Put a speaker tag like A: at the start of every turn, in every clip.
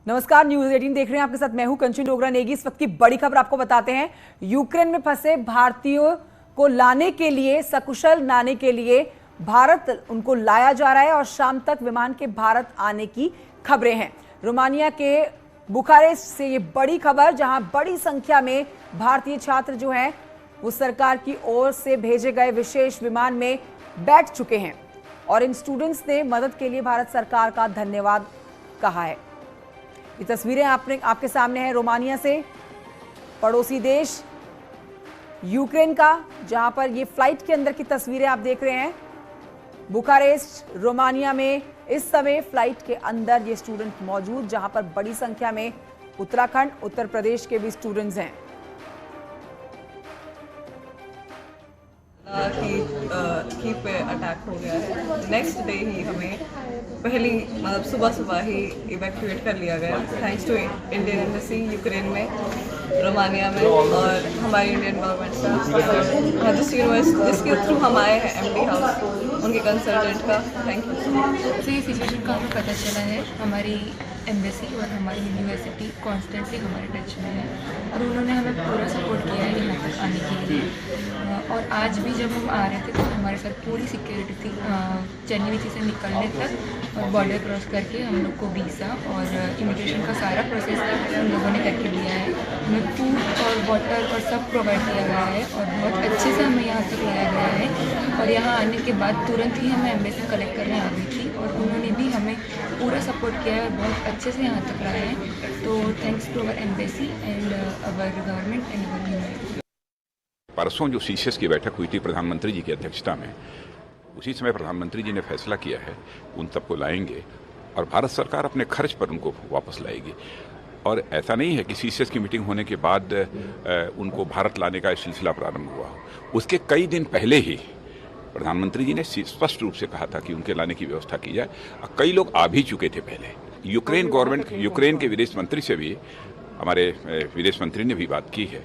A: नमस्कार, न्यूज 18 देख रहे हैं। आपके साथ मैं हूं कंचन डोगरा नेगी। इस वक्त की बड़ी खबर आपको बताते हैं। यूक्रेन में फंसे भारतीयों को लाने के लिए, सकुशल लाने के लिए भारत उनको लाया जा रहा है और शाम तक विमान के भारत आने की खबरें हैं। रोमानिया के बुखारेस्ट से ये बड़ी खबर, जहां बड़ी संख्या में भारतीय छात्र जो हैं वो सरकार की ओर से भेजे गए विशेष विमान में बैठ चुके हैं और इन स्टूडेंट्स ने मदद के लिए भारत सरकार का धन्यवाद कहा है। ये तस्वीरें आपके सामने है रोमानिया से, पड़ोसी देश यूक्रेन का, जहां पर ये फ्लाइट के अंदर की तस्वीरें आप देख रहे हैं। बुखारेस्ट रोमानिया में इस समय फ्लाइट के अंदर ये स्टूडेंट मौजूद, जहां पर बड़ी संख्या में उत्तराखंड, उत्तर प्रदेश के भी स्टूडेंट्स हैं।
B: की पे अटैक हो गया है। नेक्स्ट डे ही हमें पहली मतलब सुबह ही इवैक्यूएट कर लिया गया, thanks to Indian embassy Ukraine में, रोमानिया में, और हमारी इंडियन गवर्नमेंट का, जिस यूनिवर्सिटी जिसके थ्रू हम आए हैं, एमडी हाउस, उनके कंसल्टेंट का थैंक यू।
C: तो ये सिचुएशन का हमें पता चला है, हमारी एम्बेसी और हमारी यूनिवर्सिटी कॉन्स्टेंटली हमारे टच में है और उन्होंने हमें पूरा सपोर्ट किया है यहाँ तक आने के लिए। और आज भी जब हम आ रहे थे तो हमारे साथ पूरी सिक्योरिटी थी, चेन्नई से निकलने तक, और बॉर्डर क्रॉस करके हम लोग को वीज़ा और इमिग्रेशन का सारा प्रोसेस उन लोगों ने करके दिया है। हमें फूड और वाटर और सब प्रोवाइड किया गया है और बहुत अच्छे से हमें यहाँ तक लाया गया है। और यहाँ आने के बाद तुरंत ही हमें एम्बेसी कलेक्ट करने आ गई थी और उन्होंने भी हमें पूरा सपोर्ट किया है और बहुत अच्छे से यहाँ तक लाए हैं। तो thanks to our embassy and our government and our university.
D: परसों जो सीसीएस की बैठक हुई थी प्रधानमंत्री जी की अध्यक्षता में, उसी समय प्रधानमंत्री जी ने फैसला किया है उन सबको लाएंगे और भारत सरकार अपने खर्च पर उनको वापस लाएगी। और ऐसा नहीं है कि सीसीएस की मीटिंग होने के बाद उनको भारत लाने का सिलसिला प्रारंभ हुआ। उसके कई दिन पहले ही प्रधानमंत्री जी ने स्पष्ट रूप से कहा था कि उनके लाने की व्यवस्था की जाए। कई लोग आ भी चुके थे पहले। यूक्रेन गवर्नमेंट, यूक्रेन के विदेश मंत्री से भी, हमारे विदेश मंत्री ने भी बात की है।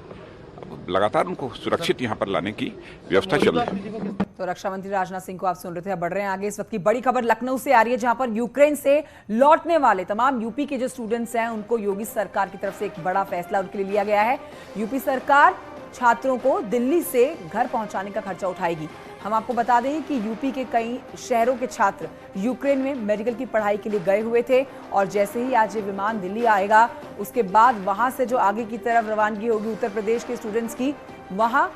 D: लगातार उनको सुरक्षित यहाँ पर लाने की व्यवस्था चल रही है।
A: तो रक्षा मंत्री राजनाथ सिंह को आप सुन रहे थे। अब बढ़ रहे हैं आगे। इस वक्त की बड़ी खबर लखनऊ से आ रही है, जहां पर यूक्रेन से लौटने वाले तमाम यूपी के जो स्टूडेंट्स हैं उनको योगी सरकार की तरफ से एक बड़ा फैसला उनके लिए लिया गया है। यूपी सरकार छात्रों को दिल्ली से घर पहुंचाने का खर्चा उठाएगी। हम आपको बता दें कि यूपी के कई शहरों के छात्र यूक्रेन में मेडिकल की पढ़ाई के लिए गए हुए थे और जैसे ही आज ये विमान दिल्ली आएगा, उसके बाद वहां से जो आगे की तरफ रवानगी होगी उत्तर प्रदेश के स्टूडेंट्स की, वहां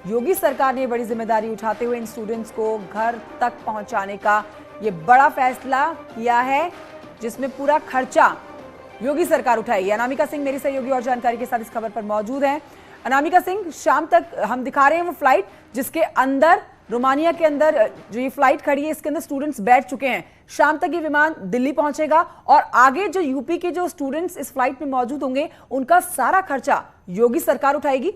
A: योगी सरकार ने बड़ी जिम्मेदारी उठाते हुए इन स्टूडेंट्स को घर तक पहुंचाने का ये बड़ा फैसला किया है, जिसमें पूरा खर्चा योगी सरकार उठाएगी। अनामिका सिंह मेरी सहयोगी और जानकारी के साथ इस खबर पर मौजूद हैं। अनामिका सिंह, शाम तक हम दिखा रहे हैं वो फ्लाइट जिसके अंदर, रोमानिया के अंदर जो ये फ्लाइट खड़ी है, इसके अंदर स्टूडेंट्स बैठ चुके हैं। शाम तक ये विमान दिल्ली पहुंचेगा और आगे जो यूपी के जो स्टूडेंट्स इस फ्लाइट में मौजूद होंगे उनका सारा खर्चा योगी सरकार उठाएगी।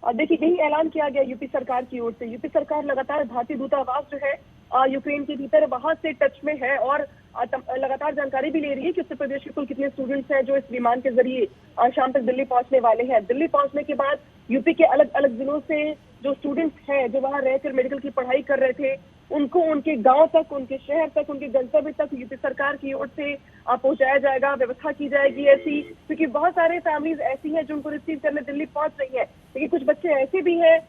E: देखिए, यही ऐलान किया गया यूपी सरकार की ओर से। यूपी सरकार लगातार भारतीय दूतावास जो है यूक्रेन के भीतर, वहां से टच में है और लगातार जानकारी भी ले रही है कि उत्तर प्रदेश के कुल कितने स्टूडेंट्स हैं जो इस विमान के जरिए शाम तक दिल्ली पहुंचने वाले हैं। दिल्ली पहुंचने के बाद यूपी के अलग अलग जिलों से जो स्टूडेंट्स हैं जो वहां रहकर मेडिकल की पढ़ाई कर रहे थे, उनको उनके गांव तक, उनके शहर तक, उनके गंतव्य तक यूपी सरकार की ओर से पहुंचाया जाएगा। व्यवस्था की जाएगी ऐसी, क्योंकि बहुत सारे फैमिलीज ऐसी हैं जो उनको रिसीव करने दिल्ली पहुंच रही है, लेकिन कुछ बच्चे ऐसे भी हैं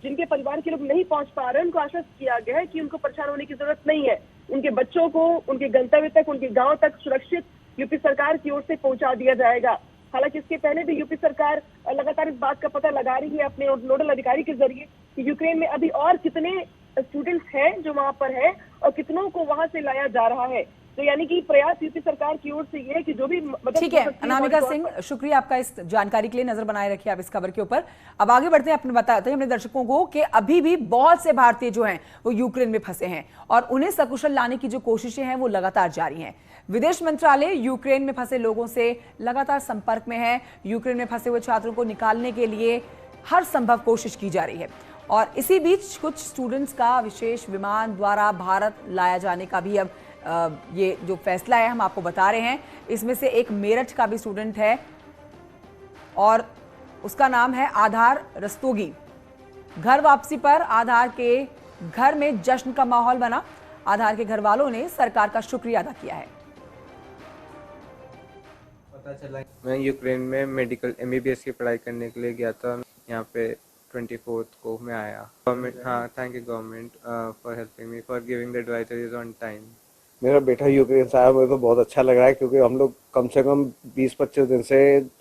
E: जिनके परिवार के लोग नहीं पहुंच पा रहे हैं। उनको आश्वस्त किया गया है कि उनको परेशान होने की जरूरत नहीं है। उनके बच्चों को उनके गंतव्य तक, उनके गांव तक सुरक्षित यूपी सरकार की ओर से पहुंचा दिया जाएगा। हालांकि इसके पहले भी यूपी सरकार लगातार इस बात का पता लगा रही है अपने नोडल अधिकारी के जरिए कि यूक्रेन में अभी और कितने स्टूडेंट्स हैं जो वहां पर है और कितनों को वहां से लाया जा रहा है। तो यानी कि प्रयास यूपी सरकार की ओर से ये है कि जो भी मदद।
A: ठीक है अनामिका सिंह, शुक्रिया आपका इस जानकारी के लिए। नजर बनाए रखिए आप इस खबर के ऊपर। अब आगे बढ़ते हैं, अपने बताते हैं अपने दर्शकों को कि अभी भी बहुत से भारतीय जो हैं वो यूक्रेन में फंसे हैं और उन्हें सकुशल लाने की जो कोशिशें हैं वो लगातार जारी हैं। विदेश मंत्रालय यूक्रेन में फंसे लोगों से लगातार संपर्क में है। यूक्रेन में फंसे हुए छात्रों को निकालने के लिए हर संभव कोशिश की जा रही है और इसी बीच कुछ स्टूडेंट्स का विशेष विमान द्वारा भारत लाया जाने का भी अब ये जो फैसला है हम आपको बता रहे हैं। इसमें से एक मेरठ का भी स्टूडेंट है और उसका नाम है आधार रस्तोगी। घर वापसी पर आधार के घर में जश्न का माहौल बना। आधार के घर वालों ने सरकार का शुक्रिया अदा किया है।
F: पता चला। मैं यूक्रेन में मेडिकल MBBS की पढ़ाई करने के लिए गया था। यहाँ पे 24th को मैं आया। गवर्नमेंट, हाँ, thank you government for helping me for giving the advisories on time.
G: मेरा बेटा यूक्रेन से आया, मुझे तो बहुत अच्छा लग रहा है क्योंकि हम लोग कम से कम 20-25 दिन से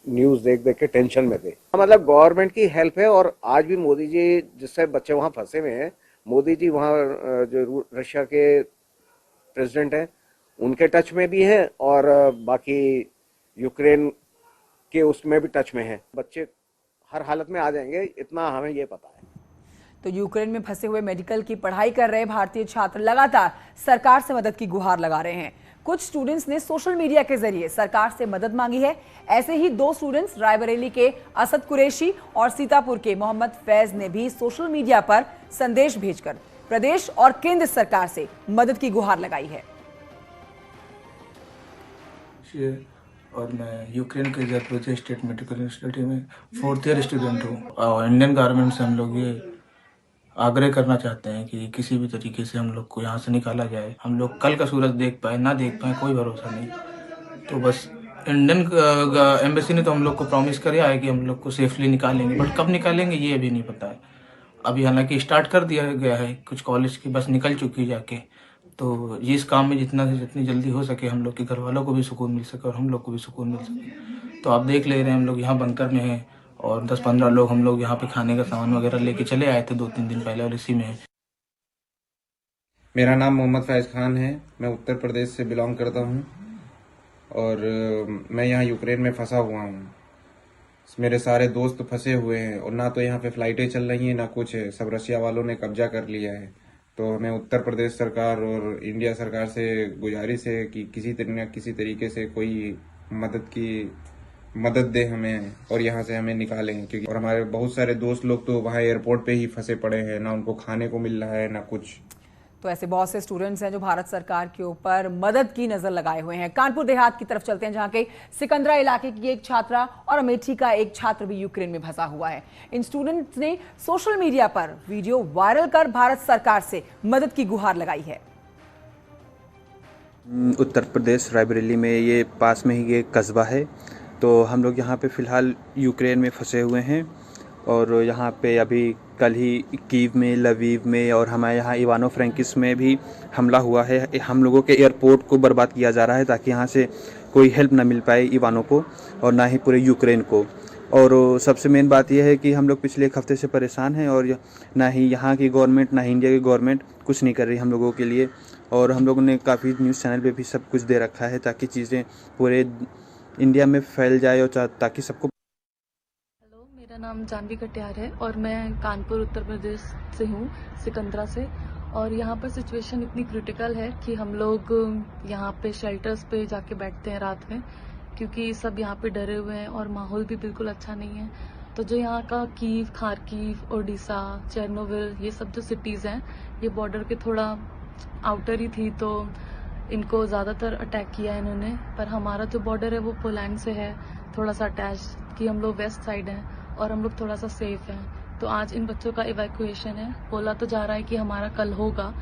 G: न्यूज़ देख देख के टेंशन में थे। मतलब गवर्नमेंट की हेल्प है और आज भी मोदी जी, जिससे बच्चे वहाँ फंसे हुए हैं, मोदी जी वहाँ जो रशिया के प्रेसिडेंट हैं उनके टच में भी है और बाकी यूक्रेन के उसमें भी टच में है। बच्चे हर हालत में आ जाएंगे, इतना हमें ये पता है।
A: तो यूक्रेन में फंसे हुए मेडिकल की पढ़ाई कर रहे भारतीय छात्र लगातार सरकार से मदद की गुहार लगा रहे हैं। कुछ स्टूडेंट्स ने सोशल मीडिया के जरिए सरकार से मदद मांगी है। ऐसे ही 2 स्टूडेंट्स रायबरेली के असद कुरैशी और सीतापुर के मोहम्मद फैज ने भी सोशल मीडिया पर संदेश भेजकर प्रदेश और केंद्र सरकार से मदद की गुहार लगाई है।
H: और मैं यूक्रेन के जयपुर स्टेट मेडिकल इंस्टीट्यूट में 4th ईयर स्टूडेंट हूँ। और इंडियन गवर्नमेंट से हम लोग ये आग्रह करना चाहते हैं कि किसी भी तरीके से हम लोग को यहाँ से निकाला जाए। हम लोग कल का सूरज देख पाए ना देख पाए कोई भरोसा नहीं। तो बस इंडियन एम्बेसी ने तो हम लोग को प्रॉमिस किया है कि हम लोग को सेफली निकालेंगे, बट कब निकालेंगे ये अभी नहीं पता है। अभी हालांकि स्टार्ट कर दिया गया है, कुछ कॉलेज की बस निकल चुकी जाके। तो इस काम में जितनी जल्दी हो सके हम लोग के घर वालों को भी सुकून मिल सके और हम लोग को भी सुकून मिल सके। तो आप देख ले रहे हैं हम लोग यहाँ बंकर में हैं और 10-15 लोग हम लोग यहाँ पे खाने का सामान वगैरह लेके चले आए थे 2-3 दिन पहले और इसी में है।
F: मेरा नाम मोहम्मद फैज खान है। मैं उत्तर प्रदेश से बिलोंग करता हूँ और मैं यहाँ यूक्रेन में फंसा हुआ हूँ। मेरे सारे दोस्त फंसे हुए हैं और ना तो यहाँ पे फ्लाइटें चल रही हैं ना कुछ है। सब रशिया वालों ने कब्जा कर लिया है। तो हमें उत्तर प्रदेश सरकार और इंडिया सरकार से गुजारिश है कि किसी तरीके से कोई मदद दे हमें और यहाँ से हमें निकालें। क्योंकि और हमारे बहुत सारे दोस्त लोग तो वहाँ एयरपोर्ट पे ही फंसे पड़े हैं, ना उनको खाने को मिल रहा है ना कुछ।
A: तो ऐसे बहुत से स्टूडेंट्स हैं जो भारत सरकार के ऊपर मदद की नजर लगाए हुए हैं। कानपुर देहात की तरफ चलते हैं जहां के सिकंदरा इलाके की एक छात्रा और अमेठी का एक छात्र भी यूक्रेन में फंसा हुआ है। इन स्टूडेंट्स ने सोशल मीडिया पर वीडियो वायरल कर भारत सरकार से मदद की गुहार लगाई है।
I: उत्तर प्रदेश रायबरेली में ये पास में ही ये कस्बा है। तो हम लोग यहाँ पे फ़िलहाल यूक्रेन में फंसे हुए हैं और यहाँ पे अभी कल ही कीव में, लवीव में और हमारे यहाँ इवानो फ्रैंकिस में भी हमला हुआ है। हम लोगों के एयरपोर्ट को बर्बाद किया जा रहा है ताकि यहाँ से कोई हेल्प ना मिल पाए इवानो को और ना ही पूरे यूक्रेन को। और सबसे मेन बात यह है कि हम लोग पिछले 1 हफ्ते से परेशान हैं और ना ही यहाँ की गवर्नमेंट ना ही इंडिया की गवर्नमेंट कुछ नहीं कर रही हम लोगों के लिए। और हम लोगों ने काफ़ी न्यूज़ चैनल पे भी सब कुछ दे रखा है ताकि चीज़ें पूरे इंडिया में फैल जाए और ताकि सबको।
C: हेलो, मेरा नाम जानवी कटियार है और मैं कानपुर उत्तर प्रदेश से हूँ, सिकंदरा से। और यहाँ पर सिचुएशन इतनी क्रिटिकल है कि हम लोग यहाँ पे शेल्टर्स पे जाके बैठते हैं रात में, क्योंकि सब यहाँ पे डरे हुए हैं और माहौल भी बिल्कुल अच्छा नहीं है। तो जो यहाँ का कीव, खारकीव, ओडिशा, चेरनोबिल, ये सब जो सिटीज़ हैं ये बॉर्डर के थोड़ा आउटर ही थी, तो इनको ज़्यादातर अटैक किया है इन्होंने। पर हमारा जो बॉर्डर है वो पोलैंड से है, थोड़ा सा अटैच, कि हम लोग वेस्ट साइड हैं और हम लोग थोड़ा सा सेफ हैं। तो आज इन बच्चों का इवैक्यूएशन है। बोला तो जा रहा है कि हमारा कल होगा,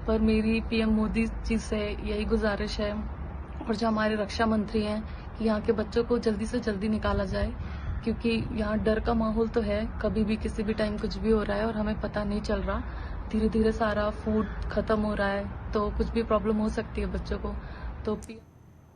C: पर मेरी PM मोदी जी से यही गुजारिश है और जो हमारे रक्षा मंत्री हैं कि यहाँ के बच्चों को जल्दी से जल्दी निकाला जाए, क्योंकि यहाँ डर का माहौल तो है, कभी भी किसी भी टाइम कुछ भी हो रहा है और हमें पता नहीं चल रहा। धीरे धीरे सारा फूड खत्म हो रहा है तो कुछ भी प्रॉब्लम हो सकती है बच्चों को। तो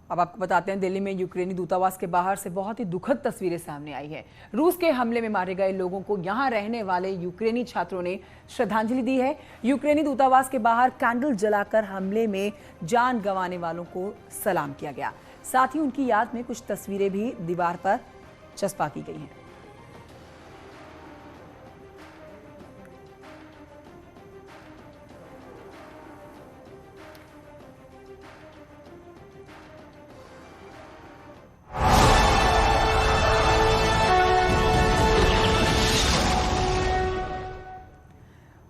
A: अब आपको बताते हैं दिल्ली में यूक्रेनी दूतावास के बाहर से बहुत ही दुखद तस्वीरें सामने आई है। रूस के हमले में मारे गए लोगों को यहां रहने वाले यूक्रेनी छात्रों ने श्रद्धांजलि दी है। यूक्रेनी दूतावास के बाहर कैंडल जलाकर हमले में जान गंवाने वालों को सलाम किया गया। साथ ही उनकी याद में कुछ तस्वीरें भी दीवार पर चस्पा की गई हैं।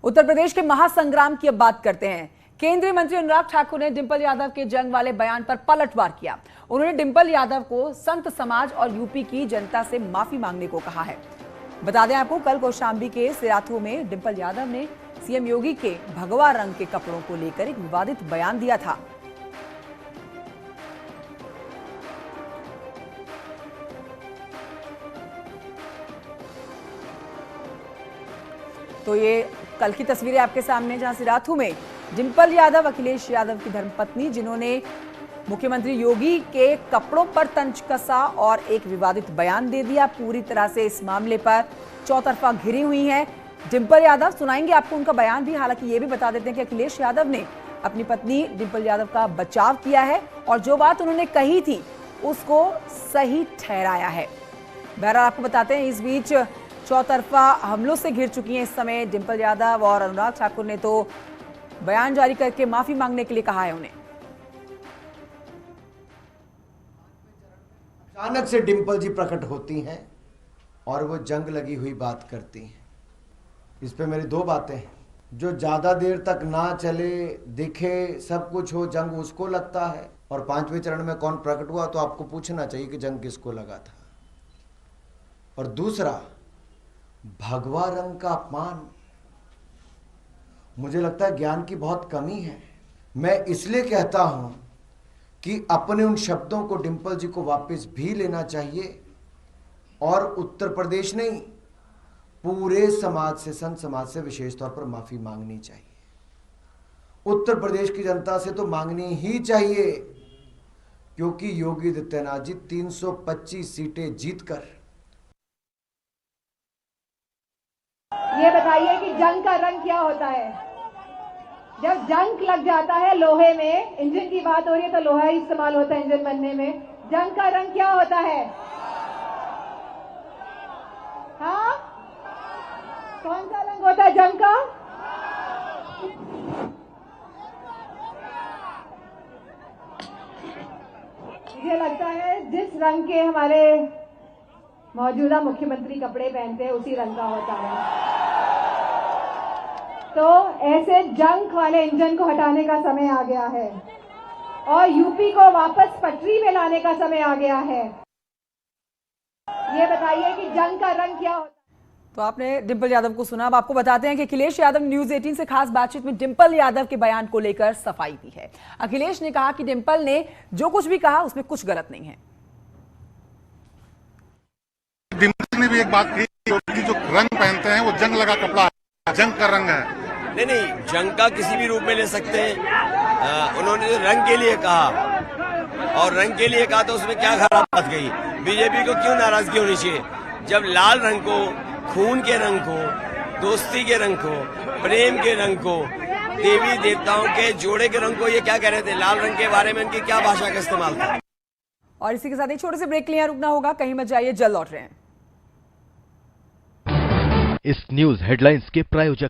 A: उत्तर प्रदेश के महासंग्राम की अब बात करते हैं। केंद्रीय मंत्री अनुराग ठाकुर ने डिंपल यादव के जंग वाले बयान पर पलटवार किया। उन्होंने डिंपल यादव को संत समाज और यूपी की जनता से माफी मांगने को कहा है। बता दें आपको, कल कौशाम्बी के सिराथू में डिंपल यादव ने CM योगी के भगवा रंग के कपड़ों को लेकर एक विवादित बयान दिया था। तो ये कल की तस्वीरें आपके सामने, जहां सिराथू में डिंपल यादव, अखिलेश यादव की धर्मपत्नी, जिन्होंने मुख्यमंत्री योगी के कपड़ों पर तंज कसा और एक विवादित बयान दे दिया। पूरी तरह से इस मामले पर चौतरफा घिरी हुई हैं डिंपल यादव। सुनाएंगे आपको उनका बयान भी। हालांकि ये भी बता देते हैं कि अखिलेश यादव ने अपनी पत्नी डिंपल यादव का बचाव किया है और जो बात उन्होंने कही थी उसको सही ठहराया है। बहरहाल आपको बताते हैं, इस बीच चौतरफा हमलों से घिर चुकी हैं इस समय डिंपल यादव, और अनुराग ठाकुर ने तो बयान जारी करके माफी मांगने के लिए कहा है उन्हें।
J: अचानक से डिंपल जी प्रकट होती हैं और वो जंग लगी हुई बात करती हैं। इस पे मेरी दो बातें हैं। जो ज़्यादा देर तक ना चले, दिखे, सब कुछ हो, जंग उसको लगता है, और 5वें चरण में कौन प्रकट हुआ तो आपको पूछना चाहिए कि जंग किसको लगा था। और दूसरा, भगवा रंग का अपमान, मुझे लगता है ज्ञान की बहुत कमी है। मैं इसलिए कहता हूं कि अपने उन शब्दों को डिंपल जी को वापस भी लेना चाहिए और उत्तर प्रदेश नहीं, पूरे समाज से, संत समाज से विशेष तौर पर माफी मांगनी चाहिए। उत्तर प्रदेश की जनता से तो मांगनी ही चाहिए, क्योंकि योगी आदित्यनाथ जी 325 सीटें जीतकर,
K: ये बताइए कि जंग का रंग क्या होता है। जब जंग लग जाता है लोहे में, इंजन की बात हो रही है तो लोहा ही इस्तेमाल होता है इंजन बनने में। जंग का रंग क्या होता है? हाँ, कौन सा रंग होता है जंग का? मुझे लगता है जिस रंग के हमारे मौजूदा मुख्यमंत्री कपड़े पहनते हैं उसी रंग का होता है। तो ऐसे जंग वाले इंजन को हटाने का समय आ गया है और यूपी को वापस पटरी में लाने का समय आ गया है। ये बताइए कि जंग का रंग क्या होता है।
A: तो आपने डिंपल यादव को सुना। अब आपको बताते हैं कि अखिलेश यादव न्यूज 18 से खास बातचीत में डिंपल यादव के बयान को लेकर सफाई दी है। अखिलेश ने कहा कि डिंपल ने जो कुछ भी कहा उसमें कुछ गलत नहीं है।
L: डिंपल ने भी एक बात कही कि जो रंग पहनते हैं वो जंग लगा कपड़ा है, जंग का रंग है।
M: नहीं, जंग का किसी भी रूप में ले सकते हैं। उन्होंने जो रंग के लिए कहा और रंग के लिए कहा तो उसमें क्या खराब बात कही। बीजेपी को क्यों नाराजगी होनी चाहिए जब लाल रंग को, खून के रंग को, दोस्ती के रंग को, प्रेम के रंग को, देवी देवताओं के जोड़े के रंग को, ये क्या कह रहे थे? लाल रंग के बारे में इनकी क्या भाषा का इस्तेमाल था?
A: और इसी के साथ एक छोटे से ब्रेक के लिए रुकना होगा, कहीं मत जाइए, जल्द लौट रहे हैं।
N: इस न्यूज हेडलाइंस के प्रायोजक